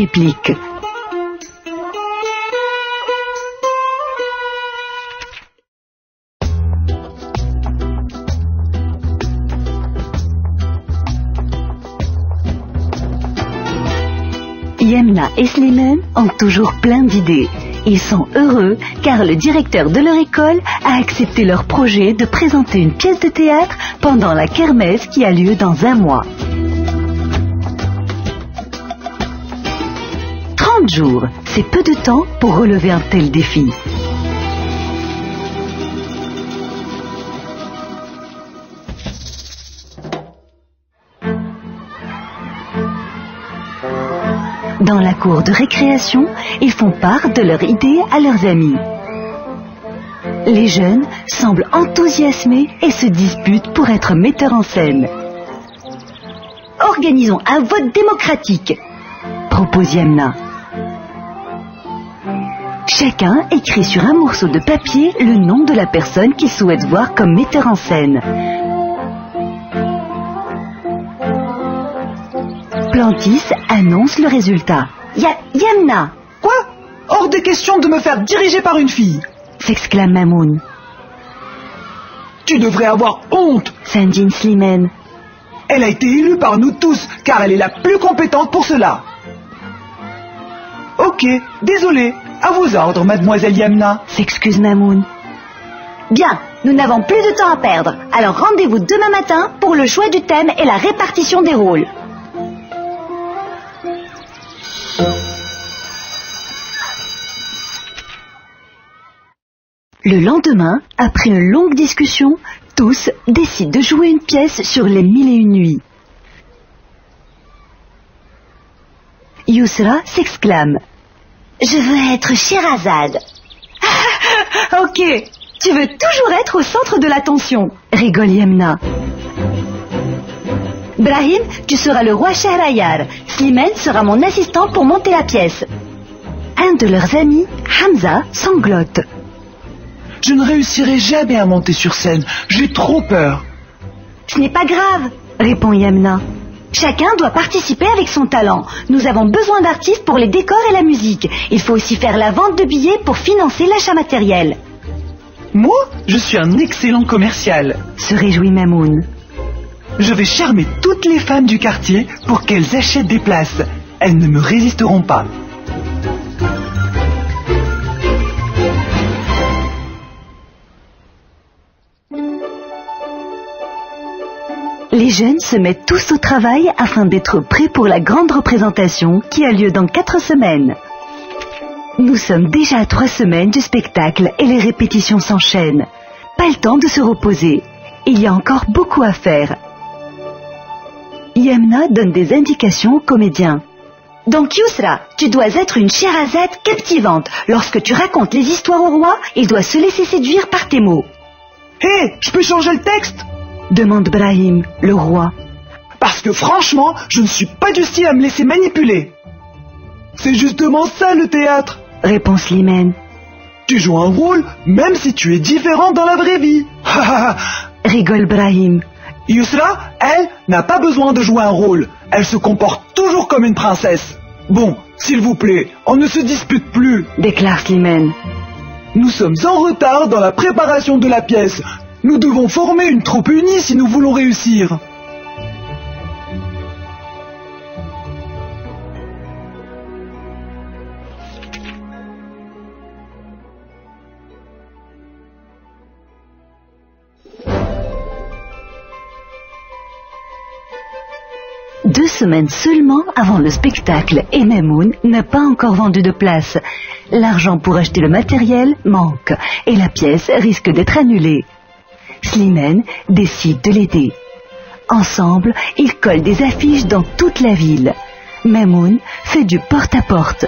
réplique. Yemna et Slimane ont toujours plein d'idées. Ils sont heureux car le directeur de leur école a accepté leur projet de présenter une pièce de théâtre pendant la kermesse qui a lieu dans 1 mois. 30 jours, c'est peu de temps pour relever un tel défi. Dans la cour de récréation, ils font part de leur idée à leurs amis. Les jeunes semblent enthousiasmés et se disputent pour être metteurs en scène. Organisons un vote démocratique, propose Yemna. Chacun écrit sur un morceau de papier le nom de la personne qu'il souhaite voir comme metteur en scène. Plantis annonce le résultat. Yemna! Quoi? Hors de question de me faire diriger par une fille! S'exclame Mamoun. Tu devrais avoir honte! S'indigne Slimane. Elle a été élue par nous tous, car elle est la plus compétente pour cela. Ok, désolé. À vos ordres, mademoiselle Yemna. S'excuse Mamoun. Bien, nous n'avons plus de temps à perdre. Alors rendez-vous demain matin pour le choix du thème et la répartition des rôles. Le lendemain, après une longue discussion, tous décident de jouer une pièce sur les 1001 nuits. Yousra s'exclame. Je veux être Sherazade. Ok, tu veux toujours être au centre de l'attention, rigole Yemna. Brahim, tu seras le roi Shahrayar. Slimane sera mon assistant pour monter la pièce. Un de leurs amis, Hamza, sanglote. Je ne réussirai jamais à monter sur scène. J'ai trop peur. Ce n'est pas grave, répond Yemna. Chacun doit participer avec son talent. Nous avons besoin d'artistes pour les décors et la musique. Il faut aussi faire la vente de billets pour financer l'achat matériel. Moi, je suis un excellent commercial, se réjouit Mamoun. Je vais charmer toutes les femmes du quartier pour qu'elles achètent des places. Elles ne me résisteront pas. Les jeunes se mettent tous au travail afin d'être prêts pour la grande représentation qui a lieu dans 4 semaines. Nous sommes déjà à 3 semaines du spectacle et les répétitions s'enchaînent. Pas le temps de se reposer. Il y a encore beaucoup à faire. Yemna donne des indications aux comédiens. Donc Yousra, tu dois être une Sherazade captivante. Lorsque tu racontes les histoires au roi, il doit se laisser séduire par tes mots. Hé, je peux changer le texte ? Demande Brahim, le roi. Parce que franchement, je ne suis pas du style à me laisser manipuler. C'est justement ça le théâtre, répond Slimane. Tu joues un rôle même si tu es différent dans la vraie vie. Rigole Brahim. Yousra, elle, n'a pas besoin de jouer un rôle. Elle se comporte toujours comme une princesse. Bon, s'il vous plaît, on ne se dispute plus, déclare Slimane. Nous sommes en retard dans la préparation de la pièce. Nous devons former une troupe unie si nous voulons réussir. Deux semaines seulement avant le spectacle et Mamoun n'a pas encore vendu de place. L'argent pour acheter le matériel manque et la pièce risque d'être annulée. Slimane décide de l'aider. Ensemble, ils collent des affiches dans toute la ville. Mamoun fait du porte-à-porte.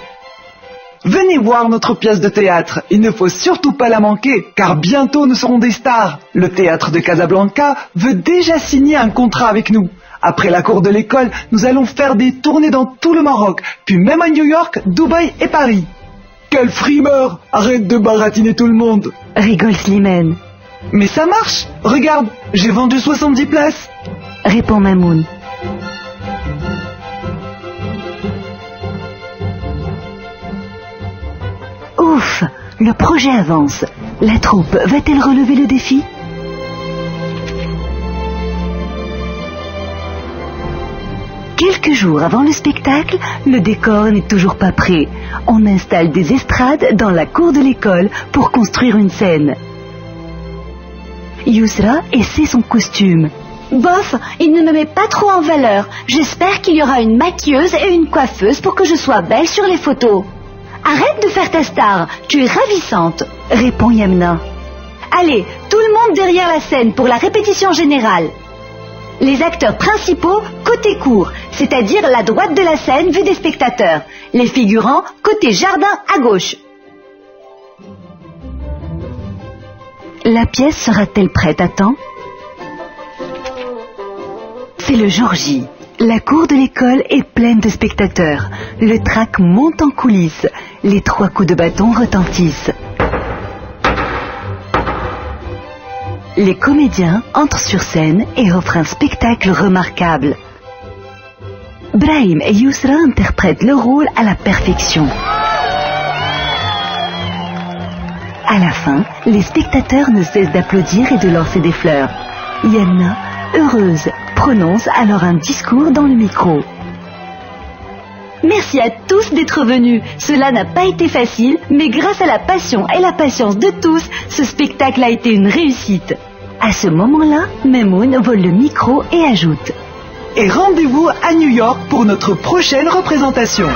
Venez voir notre pièce de théâtre. Il ne faut surtout pas la manquer, car bientôt nous serons des stars. Le théâtre de Casablanca veut déjà signer un contrat avec nous. Après la cour de l'école, nous allons faire des tournées dans tout le Maroc, puis même à New York, Dubaï et Paris. Quel frimeur! Arrête de baratiner tout le monde! Rigole Slimane. Mais ça marche! Regarde, j'ai vendu 70 places! Répond Mamoun. Le projet avance. La troupe va-t-elle relever le défi? Quelques jours avant le spectacle, le décor n'est toujours pas prêt. On installe des estrades dans la cour de l'école pour construire une scène. Yousra essaie son costume. Bof, il ne me met pas trop en valeur. J'espère qu'il y aura une maquilleuse et une coiffeuse pour que je sois belle sur les photos. Arrête de faire ta star, tu es ravissante, répond Yamna. Allez, tout le monde derrière la scène pour la répétition générale. Les acteurs principaux côté cour, c'est-à-dire la droite de la scène vue des spectateurs. Les figurants côté jardin à gauche. La pièce sera-t-elle prête à temps? C'est le jour J. La cour de l'école est pleine de spectateurs. Le trac monte en coulisses. Les 3 coups de bâton retentissent. Les comédiens entrent sur scène et offrent un spectacle remarquable. Brahim et Yousra interprètent le rôle à la perfection. À la fin, les spectateurs ne cessent d'applaudir et de lancer des fleurs. Yamna, heureuse, prononce alors un discours dans le micro. Merci à tous d'être venus. Cela n'a pas été facile, mais grâce à la passion et la patience de tous, ce spectacle a été une réussite. À ce moment-là, Maimoun vole le micro et ajoute: Et rendez-vous à New York pour notre prochaine représentation.